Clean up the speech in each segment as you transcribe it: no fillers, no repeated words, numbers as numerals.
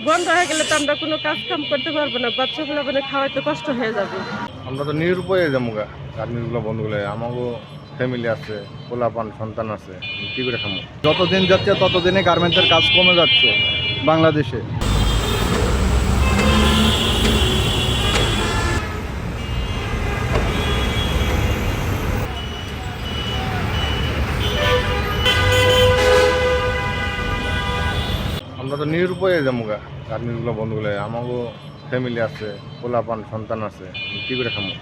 বন্ধ হয়ে গেলে তো আমরা কোনো কাজ কাম করতে পারবো না, বাচ্চাগুলো মানে খাওয়াইতে কষ্ট হয়ে যাবে। আমরা তো নিরুপায় যাবো গা গার্মেন্টসগুলো বন্ধ করলে। আমারও ফ্যামিলি আছে, পোলাপান সন্তান আছে, কি করে খামো? যতদিন যাচ্ছে ততদিনে গার্মেন্টসের কাজ কমে যাচ্ছে বাংলাদেশে। আমরা তো নিরুপায় যাবো গা গার্মেন্টসগুলো বন্ধ করলে। আমারও ফ্যামিলি আছে, পোলাপান সন্তান আছে, কি করে খামো?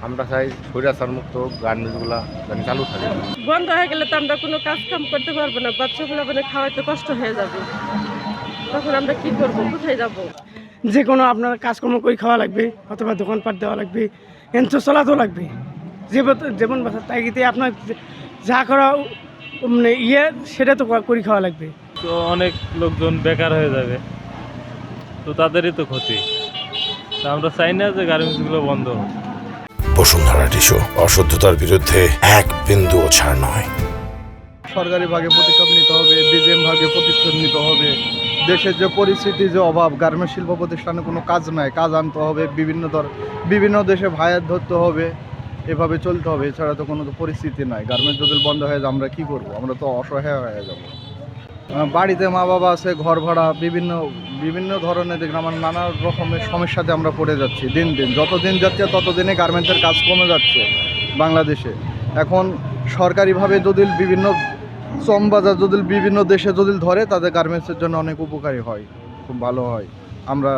আমরা চাই স্বৈরাচার মুক্ত গার্মেন্টসগুলা যেন চালু থাকে। বন্ধ হয়ে গেলে তো আমরা কোনো কাজ কাম করতে পারবো না, বাচ্চাগুলো মানে খাওয়াইতে কষ্ট হয়ে যাবে। তখন আমরা কি করবো, কোথায় যাব? যে কোনো আপনার কাজকর্ম করে খাওয়া লাগবে, অথবা দোকানপাট দেওয়া লাগবে, এনচো চলাতেও লাগবে। যেমন বাসা তাইতে আপনার যা করা মানে সেটা তো করে খাওয়া লাগবে। তো অনেক লোকজন বেকার হয়ে যাবে, তো তাদেরই তো ক্ষতি। তা আমরা চাই না যে গার্মেন্টসগুলো বন্ধ হোক। বসুন্ধরা টিস্যু অশুদ্ধতার বিরুদ্ধে এক বিন্দুও ছাড় নয়। সরকারি ভাগে পদক্ষেপ নিতে হবে, বিজিএম ভাগে পদক্ষেপ নিতে হবে। দেশের যে পরিস্থিতি, যে অভাব, গার্মেন্টস শিল্প প্রতিষ্ঠানে কোনো কাজ নাই, কাজ আনতে হবে, বিভিন্ন দেশে ভায়াত ধরতে হবে, এভাবে চলতে হবে। এছাড়া তো কোনো পরিস্থিতি নাই। গার্মেন্টস যদি বন্ধ হয়ে যায় আমরা কী করবো? আমরা তো অসহায় হয়ে যাব। বাড়িতে মা বাবা আছে, ঘর ভাড়া, বিভিন্ন ধরনের দেখলাম আমার নানা রকমের সমস্যাতে আমরা পড়ে যাচ্ছি দিন দিন। যতদিন যাচ্ছে ততদিনে গার্মেন্টসের কাজ কমে যাচ্ছে বাংলাদেশে। এখন সরকারিভাবে যদি বিভিন্ন শ্রমবাজার যদি বিভিন্ন দেশে যদি ধরে, তাদের গার্মেন্টসের জন্য অনেক উপকারী হয়, খুব ভালো হয়। আমরা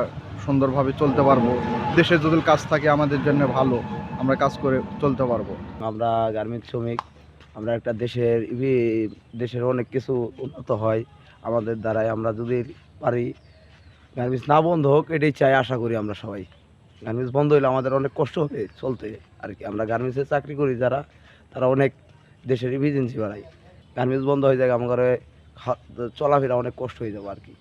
সুন্দরভাবে চলতে পারবো। দেশে যদি কাজ থাকে আমাদের জন্য ভালো, আমরা কাজ করে চলতে পারবো। আমরা গার্মেন্টস শ্রমিক, আমরা একটা দেশের অনেক কিছু উন্নত হয় আমাদের দ্বারাই। আমরা যদি পারি গার্মেন্টস না বন্ধ হোক, এটাই চাই, আশা করি আমরা সবাই। গার্মেন্টস বন্ধ হলে আমাদের অনেক কষ্ট হবে চলতে আর কি। আমরা গার্মেন্টসে চাকরি করি যারা, তারা অনেক দেশের এফিসিয়েন্সি বাড়ায়। গার্মেন্টস বন্ধ হয়ে যায়, আমাদের চলাফেরা অনেক কষ্ট হয়ে যাবে আর কি।